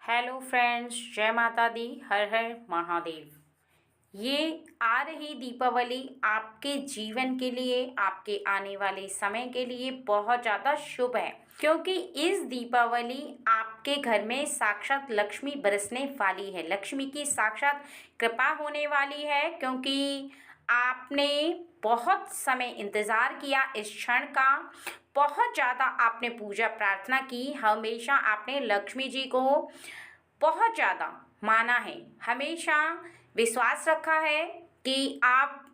Hello friends, जय माता दी, हर हर महादेव। ये आ रही दीपावली आपके जीवन के लिए, आपके आने वाले समय के लिए बहुत ज़्यादा शुभ है, क्योंकि इस दीपावली आपके घर में साक्षात लक्ष्मी बरसने वाली है। लक्ष्मी की साक्षात कृपा होने वाली है, क्योंकि आपने बहुत समय इंतज़ार किया इस क्षण का। बहुत ज़्यादा आपने पूजा प्रार्थना की, हमेशा आपने लक्ष्मी जी को बहुत ज़्यादा माना है, हमेशा विश्वास रखा है कि आप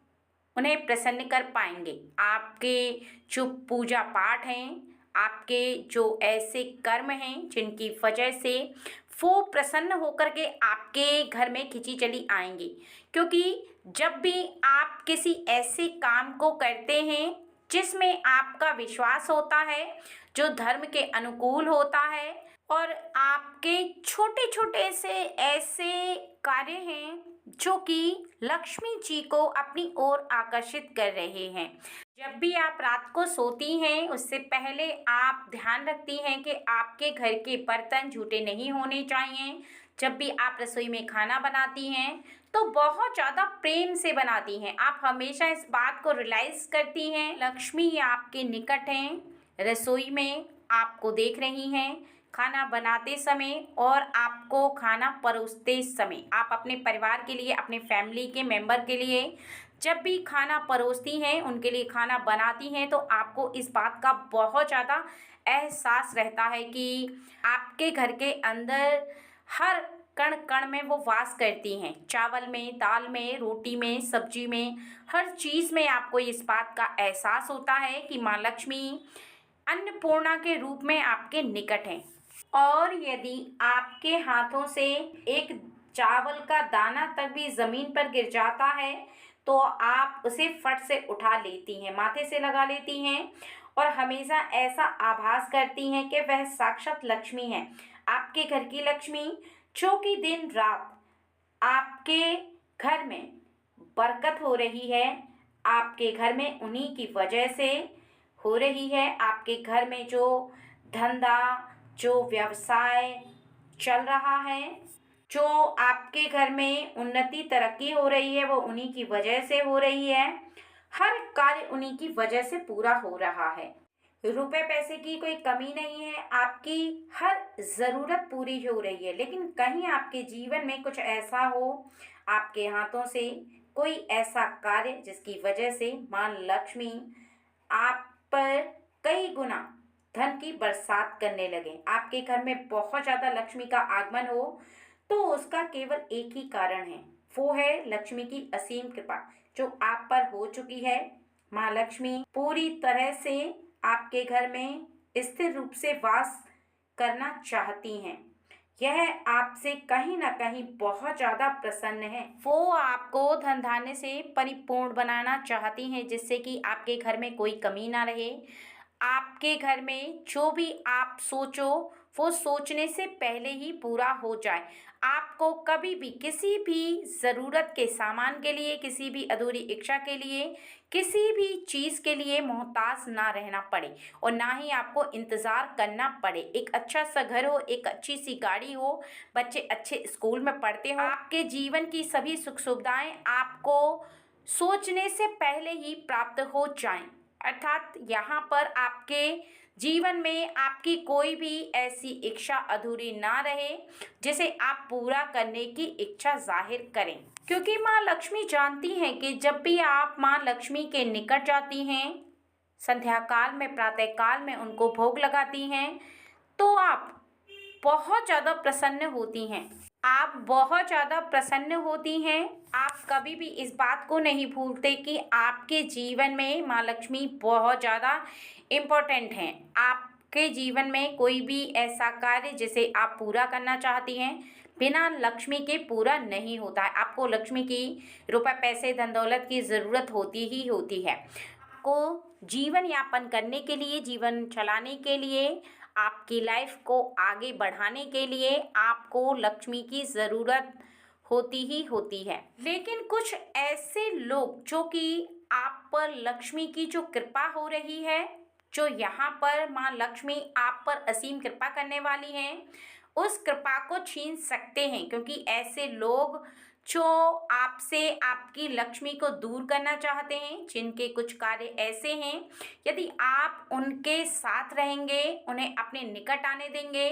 उन्हें प्रसन्न कर पाएंगे। आपके जो पूजा पाठ हैं, आपके जो ऐसे कर्म हैं जिनकी वजह से वो प्रसन्न होकर के आपके घर में खिंची चली आएंगी, क्योंकि जब भी आप किसी ऐसे काम को करते हैं जिसमें आपका विश्वास होता है, जो धर्म के अनुकूल होता है, और आपके छोटे छोटे से ऐसे कार्य हैं जो कि लक्ष्मी जी को अपनी ओर आकर्षित कर रहे हैं। जब भी आप रात को सोती हैं, उससे पहले आप ध्यान रखती हैं कि आपके घर के बर्तन झूठे नहीं होने चाहिए। जब भी आप रसोई में खाना बनाती हैं तो बहुत ज़्यादा प्रेम से बनाती हैं। आप हमेशा इस बात को रियलाइज़ करती हैं, लक्ष्मी आपके निकट हैं, रसोई में आपको देख रही हैं, खाना बनाते समय और आपको खाना परोसते समय। आप अपने परिवार के लिए, अपने फैमिली के मेंबर के लिए जब भी खाना परोसती हैं, उनके लिए खाना बनाती हैं, तो आपको इस बात का बहुत ज़्यादा एहसास रहता है कि आपके घर के अंदर हर कण कण में वो वास करती हैं। चावल में, दाल में, रोटी में, सब्जी में, हर चीज़ में आपको इस बात का एहसास होता है कि माँ लक्ष्मी अन्नपूर्णा के रूप में आपके निकट हैं। और यदि आपके हाथों से एक चावल का दाना तक भी ज़मीन पर गिर जाता है तो आप उसे फट से उठा लेती हैं, माथे से लगा लेती हैं, और हमेशा ऐसा आभास करती हैं कि वह साक्षात लक्ष्मी है, आपके घर की लक्ष्मी, जो कि दिन रात आपके घर में बरकत हो रही है। आपके घर में उन्हीं की वजह से हो रही है। आपके घर में जो धंधा, जो व्यवसाय चल रहा है, जो आपके घर में उन्नति तरक्की हो रही है, वो उन्हीं की वजह से हो रही है। हर कार्य उन्हीं की वजह से पूरा हो रहा है। रुपए पैसे की कोई कमी नहीं है, आपकी हर ज़रूरत पूरी हो रही है। लेकिन कहीं आपके जीवन में कुछ ऐसा हो, आपके हाथों से कोई ऐसा कार्य जिसकी वजह से माँ लक्ष्मी आप पर कई गुना धन की बरसात करने लगे, आपके घर में बहुत ज़्यादा लक्ष्मी का आगमन हो, तो उसका केवल एक ही कारण है, वो है लक्ष्मी की असीम कृपा जो आप पर हो चुकी है। माँ लक्ष्मी पूरी तरह से आपके घर में स्थिर रूप से वास करना चाहती हैं। यह आपसे कहीं ना कहीं बहुत ज़्यादा प्रसन्न है। वो आपको धन धान्य से परिपूर्ण बनाना चाहती हैं, जिससे कि आपके घर में कोई कमी ना रहे। आपके घर में जो भी आप सोचो वो सोचने से पहले ही पूरा हो जाए। आपको कभी भी किसी भी ज़रूरत के सामान के लिए, किसी भी अधूरी इच्छा के लिए, किसी भी चीज़ के लिए मोहताज ना रहना पड़े, और ना ही आपको इंतज़ार करना पड़े। एक अच्छा सा घर हो, एक अच्छी सी गाड़ी हो, बच्चे अच्छे स्कूल में पढ़ते हो, आपके जीवन की सभी सुख सुविधाएं आपको सोचने से पहले ही प्राप्त हो जाएं। अर्थात यहाँ पर आपके जीवन में आपकी कोई भी ऐसी इच्छा अधूरी ना रहे जिसे आप पूरा करने की इच्छा जाहिर करें, क्योंकि माँ लक्ष्मी जानती हैं कि जब भी आप माँ लक्ष्मी के निकट जाती हैं, संध्या काल में, प्रातः काल में उनको भोग लगाती हैं, तो आप बहुत ज़्यादा प्रसन्न होती हैं। आप बहुत ज़्यादा प्रसन्न होती हैं। आप कभी भी इस बात को नहीं भूलते कि आपके जीवन में माँ लक्ष्मी बहुत ज़्यादा इम्पोर्टेंट हैं। आपके जीवन में कोई भी ऐसा कार्य जिसे आप पूरा करना चाहती हैं, बिना लक्ष्मी के पूरा नहीं होता है। आपको लक्ष्मी की रुपए पैसे धन दौलत की ज़रूरत होती ही होती है। आपको जीवन यापन करने के लिए, जीवन चलाने के लिए, आपकी लाइफ को आगे बढ़ाने के लिए आपको लक्ष्मी की ज़रूरत होती ही होती है। लेकिन कुछ ऐसे लोग जो कि आप पर लक्ष्मी की जो कृपा हो रही है, जो यहाँ पर माँ लक्ष्मी आप पर असीम कृपा करने वाली हैं, उस कृपा को छीन सकते हैं, क्योंकि ऐसे लोग जो आपसे आपकी लक्ष्मी को दूर करना चाहते हैं, जिनके कुछ कार्य ऐसे हैं, यदि आप उनके साथ रहेंगे, उन्हें अपने निकट आने देंगे,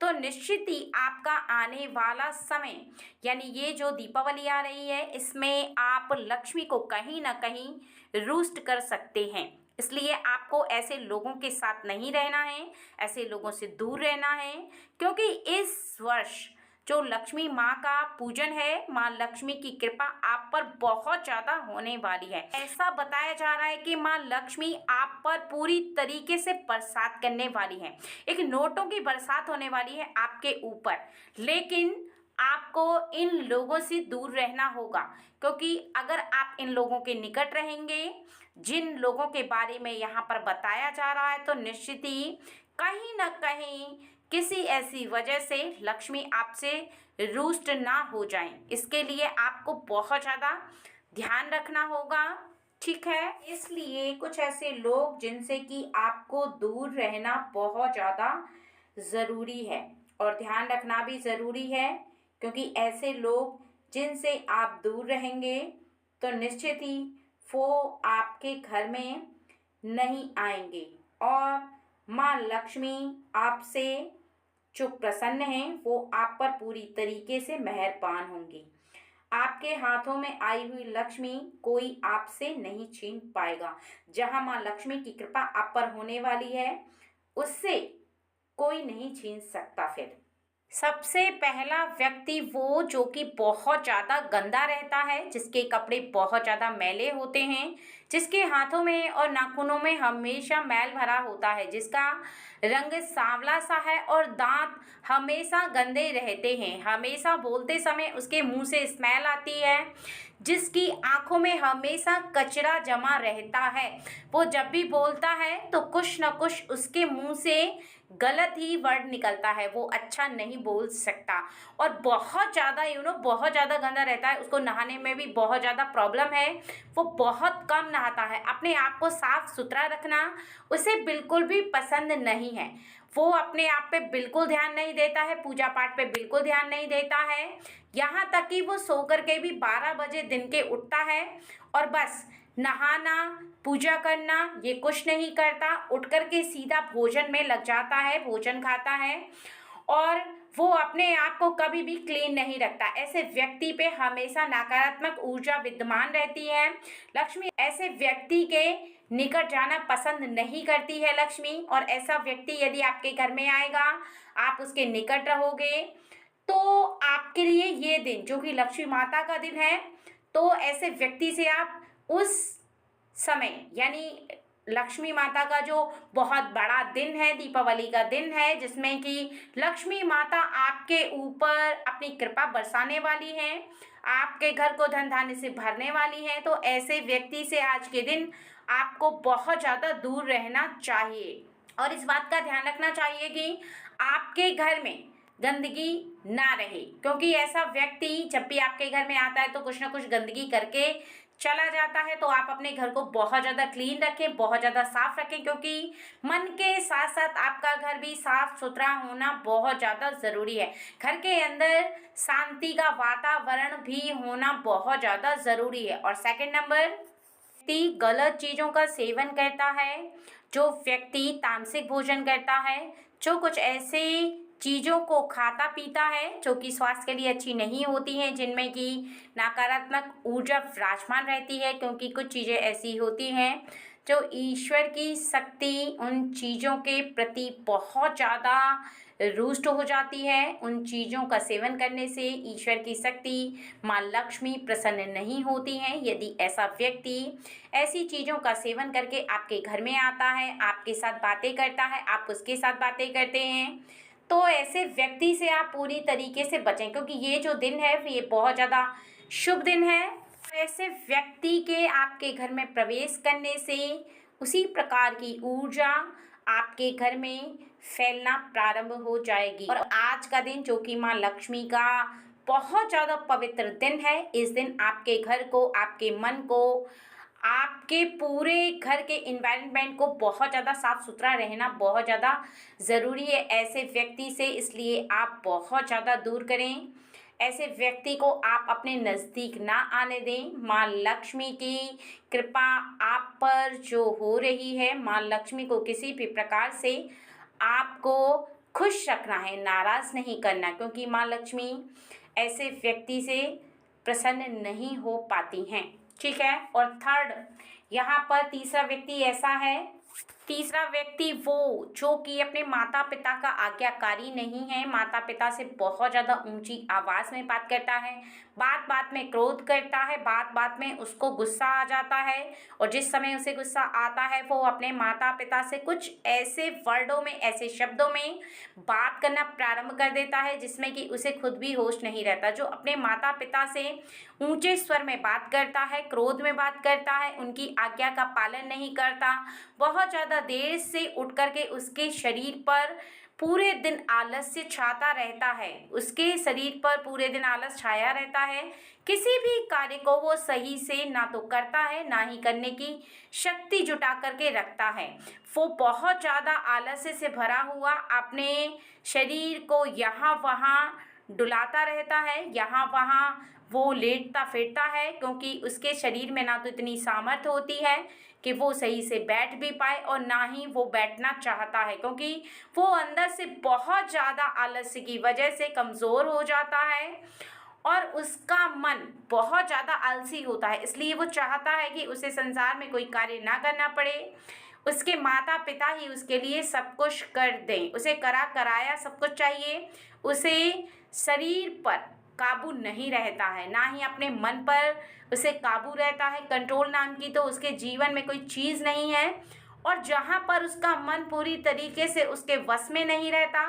तो निश्चित ही आपका आने वाला समय, यानी ये जो दीपावली आ रही है, इसमें आप लक्ष्मी को कहीं ना कहीं रुष्ट कर सकते हैं। इसलिए आपको ऐसे लोगों के साथ नहीं रहना है, ऐसे लोगों से दूर रहना है, क्योंकि इस वर्ष जो लक्ष्मी माँ का पूजन है, माँ लक्ष्मी की कृपा आप पर बहुत ज़्यादा होने वाली है। ऐसा बताया जा रहा है कि माँ लक्ष्मी आप पर पूरी तरीके से बरसात करने वाली है, एक नोटों की बरसात होने वाली है आपके ऊपर। लेकिन आपको इन लोगों से दूर रहना होगा, क्योंकि अगर आप इन लोगों के निकट रहेंगे, जिन लोगों के बारे में यहाँ पर बताया जा रहा है, तो निश्चित ही कहीं ना कहीं किसी ऐसी वजह से लक्ष्मी आपसे रुष्ट ना हो जाएं। इसके लिए आपको बहुत ज़्यादा ध्यान रखना होगा, ठीक है। इसलिए कुछ ऐसे लोग जिनसे कि आपको दूर रहना बहुत ज़्यादा ज़रूरी है और ध्यान रखना भी ज़रूरी है, क्योंकि ऐसे लोग जिनसे आप दूर रहेंगे तो निश्चित ही वो आपके घर में नहीं आएंगे, और माँ लक्ष्मी आपसे जो प्रसन्न हैं वो आप पर पूरी तरीके से मेहरबान होंगी। आपके हाथों में आई हुई लक्ष्मी कोई आपसे नहीं छीन पाएगा। जहाँ माँ लक्ष्मी की कृपा आप पर होने वाली है, उससे कोई नहीं छीन सकता। फिर सबसे पहला व्यक्ति वो जो कि बहुत ज़्यादा गंदा रहता है, जिसके कपड़े बहुत ज़्यादा मैले होते हैं, जिसके हाथों में और नाखूनों में हमेशा मैल भरा होता है, जिसका रंग सांवला सा है और दांत हमेशा गंदे रहते हैं, हमेशा बोलते समय उसके मुंह से स्मेल आती है, जिसकी आंखों में हमेशा कचरा जमा रहता है। वो जब भी बोलता है तो कुछ न कुछ उसके मुंह से गलत ही वर्ड निकलता है, वो अच्छा नहीं बोल सकता, और बहुत ज़्यादा बहुत ज़्यादा गंदा रहता है। उसको नहाने में भी बहुत ज़्यादा प्रॉब्लम है, वो बहुत कम नहाता है। अपने आप को साफ सुथरा रखना उसे बिल्कुल भी पसंद नहीं है। वो अपने आप पे बिल्कुल ध्यान नहीं देता है, पूजा पाठ पे बिल्कुल ध्यान नहीं देता है, यहाँ तक कि वो सो कर के भी 12 बजे दिन के उठता है और बस नहाना पूजा करना ये कुछ नहीं करता, उठ कर के सीधा भोजन में लग जाता है, भोजन खाता है, और वो अपने आप को कभी भी क्लीन नहीं रखता। ऐसे व्यक्ति पे हमेशा नकारात्मक ऊर्जा विद्यमान रहती है। लक्ष्मी ऐसे व्यक्ति के निकट जाना पसंद नहीं करती है लक्ष्मी, और ऐसा व्यक्ति यदि आपके घर में आएगा, आप उसके निकट रहोगे, तो आपके लिए ये दिन जो कि लक्ष्मी माता का दिन है, तो ऐसे व्यक्ति से आप उस समय, यानी लक्ष्मी माता का जो बहुत बड़ा दिन है, दीपावली का दिन है, जिसमें कि लक्ष्मी माता आपके ऊपर अपनी कृपा बरसाने वाली हैं, आपके घर को धन धान्य से भरने वाली हैं, तो ऐसे व्यक्ति से आज के दिन आपको बहुत ज़्यादा दूर रहना चाहिए, और इस बात का ध्यान रखना चाहिए कि आपके घर में गंदगी ना रहे, क्योंकि ऐसा व्यक्ति जब भी आपके घर में आता है तो कुछ ना कुछ गंदगी करके चला जाता है। तो आप अपने घर को बहुत ज़्यादा क्लीन रखें, बहुत ज़्यादा साफ रखें, क्योंकि मन के साथ साथ आपका घर भी साफ सुथरा होना बहुत ज़्यादा ज़रूरी है। घर के अंदर शांति का वातावरण भी होना बहुत ज़्यादा ज़रूरी है। और सेकंड नंबर, व्यक्ति गलत चीज़ों का सेवन करता है, जो व्यक्ति तामसिक भोजन करता है, जो कुछ ऐसे चीज़ों को खाता पीता है जो कि स्वास्थ्य के लिए अच्छी नहीं होती हैं, जिनमें कि नकारात्मक ऊर्जा विराजमान रहती है, क्योंकि कुछ चीज़ें ऐसी होती हैं जो ईश्वर की शक्ति उन चीज़ों के प्रति बहुत ज़्यादा रुष्ट हो जाती है। उन चीज़ों का सेवन करने से ईश्वर की शक्ति माँ लक्ष्मी प्रसन्न नहीं होती हैं। यदि ऐसा व्यक्ति ऐसी चीज़ों का सेवन करके आपके घर में आता है, आपके साथ बातें करता है, आप उसके साथ बातें करते हैं, तो ऐसे व्यक्ति से आप पूरी तरीके से बचें, क्योंकि ये जो दिन है ये बहुत ज़्यादा शुभ दिन है। ऐसे व्यक्ति के आपके घर में प्रवेश करने से उसी प्रकार की ऊर्जा आपके घर में फैलना प्रारंभ हो जाएगी। और आज का दिन जो कि माँ लक्ष्मी का बहुत ज़्यादा पवित्र दिन है, इस दिन आपके घर को, आपके मन को, आपके पूरे घर के एनवायरनमेंट को बहुत ज़्यादा साफ सुथरा रहना बहुत ज़्यादा ज़रूरी है ऐसे व्यक्ति से, इसलिए आप बहुत ज़्यादा दूर करें। ऐसे व्यक्ति को आप अपने नज़दीक ना आने दें। माँ लक्ष्मी की कृपा आप पर जो हो रही है, माँ लक्ष्मी को किसी भी प्रकार से आपको खुश रखना है, नाराज़ नहीं करना, क्योंकि माँ लक्ष्मी ऐसे व्यक्ति से प्रसन्न नहीं हो पाती हैं। ठीक है। और थर्ड, यहाँ पर तीसरा व्यक्ति ऐसा है, तीसरा व्यक्ति वो जो कि अपने माता पिता का आज्ञाकारी नहीं है, माता पिता से बहुत ज़्यादा ऊंची आवाज़ में बात करता है, बात बात में क्रोध करता है, बात बात में उसको गुस्सा आ जाता है, और जिस समय उसे गुस्सा आता है वो अपने माता पिता से कुछ ऐसे वर्डों में, ऐसे शब्दों में बात करना प्रारंभ कर देता है जिसमें कि उसे खुद भी होश नहीं रहता। जो अपने माता पिता से ऊंचे स्वर में बात करता है, क्रोध में बात करता है, उनकी आज्ञा का पालन नहीं करता, बहुत ज़्यादा देर से उठ करके उसके शरीर पर पूरे दिन आलस्य छाता रहता है, उसके शरीर पर पूरे दिन आलस छाया रहता है, किसी भी कार्य को वो सही से ना तो करता है ना ही करने की शक्ति जुटा करके रखता है। वो बहुत ज़्यादा आलस्य से भरा हुआ अपने शरीर को यहाँ वहाँ डुलाता रहता है, यहाँ वहाँ वो लेटता फिरता है, क्योंकि उसके शरीर में ना तो इतनी सामर्थ्य होती है कि वो सही से बैठ भी पाए और ना ही वो बैठना चाहता है, क्योंकि वो अंदर से बहुत ज़्यादा आलस्य की वजह से कमज़ोर हो जाता है और उसका मन बहुत ज़्यादा आलसी होता है। इसलिए वो चाहता है कि उसे संसार में कोई कार्य ना करना पड़े, उसके माता पिता ही उसके लिए सब कुछ कर दें, उसे करा कराया सब कुछ चाहिए। उसे शरीर पर काबू नहीं रहता है, ना ही अपने मन पर उसे काबू रहता है। कंट्रोल नाम की तो उसके जीवन में कोई चीज़ नहीं है। और जहाँ पर उसका मन पूरी तरीके से उसके वश में नहीं रहता,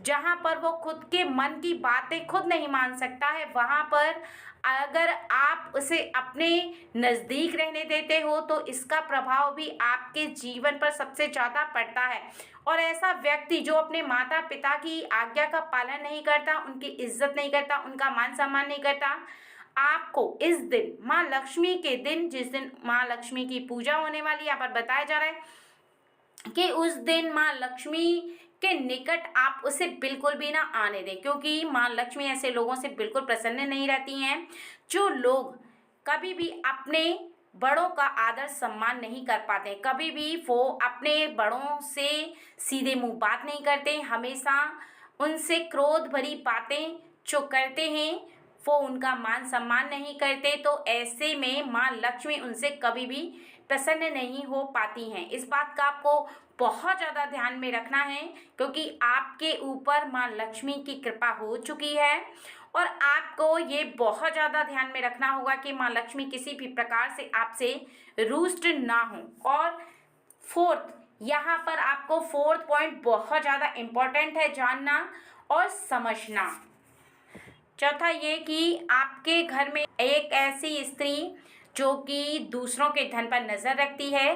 जहाँ पर वो खुद के मन की बातें खुद नहीं मान सकता है, वहाँ पर अगर आप उसे अपने नज़दीक रहने देते हो तो इसका प्रभाव भी आपके जीवन पर सबसे ज़्यादा पड़ता है। और ऐसा व्यक्ति जो अपने माता पिता की आज्ञा का पालन नहीं करता, उनकी इज्जत नहीं करता, उनका मान सम्मान नहीं करता, आपको इस दिन माँ लक्ष्मी के दिन, जिस दिन माँ लक्ष्मी की पूजा होने वाली है, यहाँ पर बताया जा रहा है कि उस दिन माँ लक्ष्मी के निकट आप उसे बिल्कुल भी ना आने दें, क्योंकि माँ लक्ष्मी ऐसे लोगों से बिल्कुल प्रसन्न नहीं रहती हैं जो लोग कभी भी अपने बड़ों का आदर सम्मान नहीं कर पाते, कभी भी वो अपने बड़ों से सीधे मुंह बात नहीं करते, हमेशा उनसे क्रोध भरी बातें जो करते हैं वो उनका मान सम्मान नहीं करते। तो ऐसे में माँ लक्ष्मी उनसे कभी भी प्रसन्न नहीं हो पाती हैं। इस बात का आपको बहुत ज़्यादा ध्यान में रखना है, क्योंकि आपके ऊपर माँ लक्ष्मी की कृपा हो चुकी है और आपको ये बहुत ज़्यादा ध्यान में रखना होगा कि माँ लक्ष्मी किसी भी प्रकार से आपसे रुष्ट ना हो। और फोर्थ, यहाँ पर आपको फोर्थ पॉइंट बहुत ज़्यादा इम्पोर्टेंट है जानना और समझना। चौथा ये कि आपके घर में एक ऐसी स्त्री जो कि दूसरों के धन पर नज़र रखती है,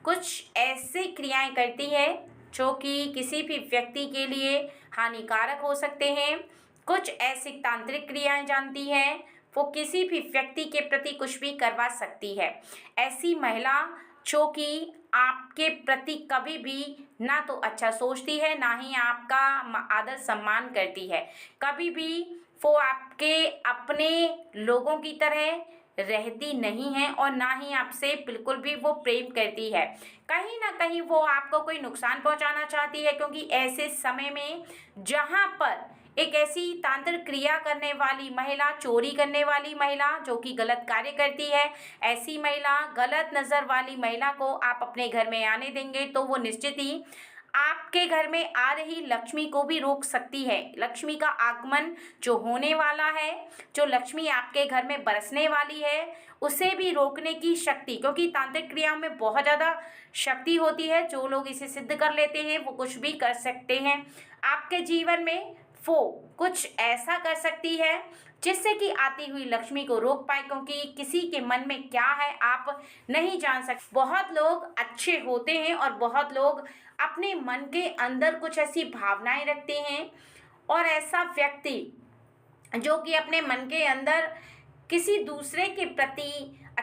कुछ ऐसी क्रियाएं करती है जो कि किसी भी व्यक्ति के लिए हानिकारक हो सकते हैं, कुछ ऐसी तांत्रिक क्रियाएं जानती है, वो किसी भी व्यक्ति के प्रति कुछ भी करवा सकती है। ऐसी महिला जो कि आपके प्रति कभी भी ना तो अच्छा सोचती है, ना ही आपका आदर सम्मान करती है, कभी भी वो आपके अपने लोगों की तरह रहती नहीं है और ना ही आपसे बिल्कुल भी वो प्रेम करती है। कहीं ना कहीं वो आपको कोई नुकसान पहुंचाना चाहती है, क्योंकि ऐसे समय में जहां पर एक ऐसी तांत्रिक क्रिया करने वाली महिला, चोरी करने वाली महिला जो कि गलत कार्य करती है, ऐसी महिला, गलत नज़र वाली महिला को आप अपने घर में आने देंगे तो वो निश्चित ही आपके घर में आ रही लक्ष्मी को भी रोक सकती है। लक्ष्मी का आगमन जो होने वाला है, जो लक्ष्मी आपके घर में बरसने वाली है, उसे भी रोकने की शक्ति, क्योंकि तांत्रिक क्रियाओं में बहुत ज़्यादा शक्ति होती है, जो लोग इसे सिद्ध कर लेते हैं वो कुछ भी कर सकते हैं। आपके जीवन में वो कुछ ऐसा कर सकती है जिससे कि आती हुई लक्ष्मी को रोक पाए, क्योंकि किसी के मन में क्या है आप नहीं जान सकते। बहुत लोग अच्छे होते हैं और बहुत लोग अपने मन के अंदर कुछ ऐसी भावनाएं रखते हैं, और ऐसा व्यक्ति जो कि अपने मन के अंदर किसी दूसरे के प्रति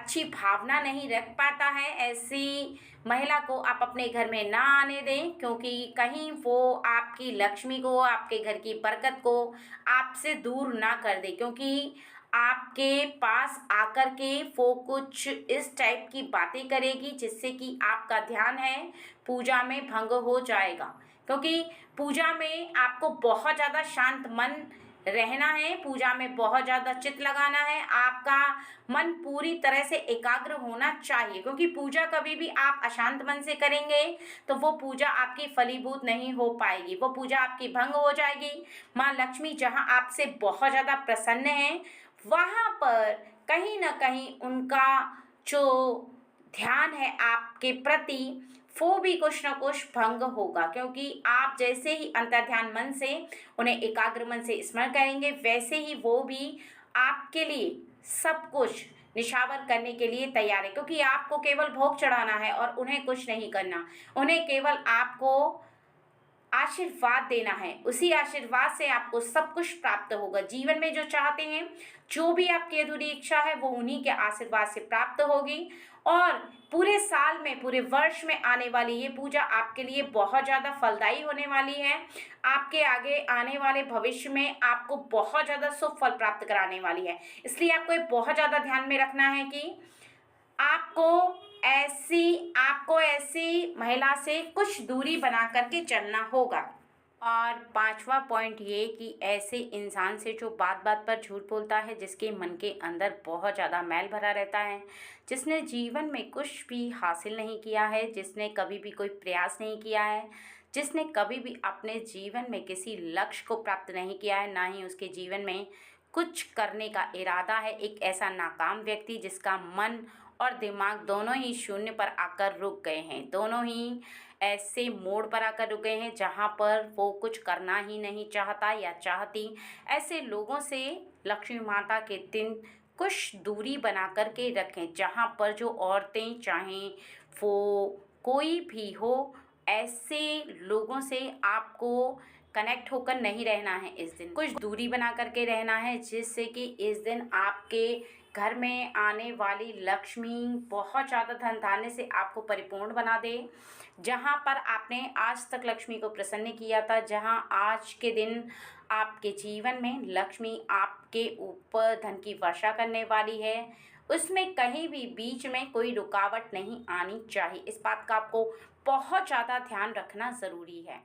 अच्छी भावना नहीं रख पाता है, ऐसी महिला को आप अपने घर में ना आने दें, क्योंकि कहीं वो आपकी लक्ष्मी को, आपके घर की बरकत को आपसे दूर ना कर दे। क्योंकि आपके पास आकर के वो कुछ इस टाइप की बातें करेगी जिससे कि आपका ध्यान है पूजा में भंग हो जाएगा। क्योंकि पूजा में आपको बहुत ज़्यादा शांत मन रहना है, पूजा में बहुत ज़्यादा चित्त लगाना है, आपका मन पूरी तरह से एकाग्र होना चाहिए। क्योंकि पूजा कभी भी आप अशांत मन से करेंगे तो वो पूजा आपकी फलीभूत नहीं हो पाएगी, वो पूजा आपकी भंग हो जाएगी। माँ लक्ष्मी जहाँ आपसे बहुत ज़्यादा प्रसन्न है, वहाँ पर कहीं ना कहीं उनका जो ध्यान है आपके प्रति वो भी कुछ न कुछ भंग होगा। क्योंकि आप जैसे ही अंतर्ध्यान मन से उन्हें एकाग्र मन से स्मरण करेंगे, वैसे ही वो भी आपके लिए सब कुछ निछावर करने के लिए तैयार है। क्योंकि आपको केवल भोग चढ़ाना है और उन्हें कुछ नहीं करना, उन्हें केवल आपको आशीर्वाद देना है। उसी आशीर्वाद से आपको सब कुछ प्राप्त होगा। जीवन में जो चाहते हैं, जो भी आपकी अधूरी इच्छा है, वो उन्हीं के आशीर्वाद से प्राप्त होगी। और पूरे साल में, पूरे वर्ष में आने वाली ये पूजा आपके लिए बहुत ज़्यादा फलदायी होने वाली है। आपके आगे आने वाले भविष्य में आपको बहुत ज़्यादा शुभ फल प्राप्त कराने वाली है। इसलिए आपको ये बहुत ज़्यादा ध्यान में रखना है कि आपको ऐसी महिला से कुछ दूरी बना करके चलना होगा। और पांचवा पॉइंट ये कि ऐसे इंसान से जो बात बात पर झूठ बोलता है, जिसके मन के अंदर बहुत ज़्यादा मैल भरा रहता है, जिसने जीवन में कुछ भी हासिल नहीं किया है, जिसने कभी भी कोई प्रयास नहीं किया है, जिसने कभी भी अपने जीवन में किसी लक्ष्य को प्राप्त नहीं किया है, ना ही उसके जीवन में कुछ करने का इरादा है। एक ऐसा नाकाम व्यक्ति जिसका मन और दिमाग दोनों ही शून्य पर आकर रुक गए हैं, दोनों ही ऐसे मोड़ पर आकर रुके हैं जहाँ पर वो कुछ करना ही नहीं चाहता या चाहती। ऐसे लोगों से लक्ष्मी माता के दिन कुछ दूरी बना कर के रखें। जहाँ पर जो औरतें, चाहें वो कोई भी हो, ऐसे लोगों से आपको कनेक्ट होकर नहीं रहना है। इस दिन कुछ दूरी बना करके रहना है, जिससे कि इस दिन आपके घर में आने वाली लक्ष्मी बहुत ज़्यादा धन धान्य से आपको परिपूर्ण बना दे। जहाँ पर आपने आज तक लक्ष्मी को प्रसन्न किया था, जहाँ आज के दिन आपके जीवन में लक्ष्मी आपके ऊपर धन की वर्षा करने वाली है, उसमें कहीं भी बीच में कोई रुकावट नहीं आनी चाहिए। इस बात का आपको बहुत ज़्यादा ध्यान रखना ज़रूरी है।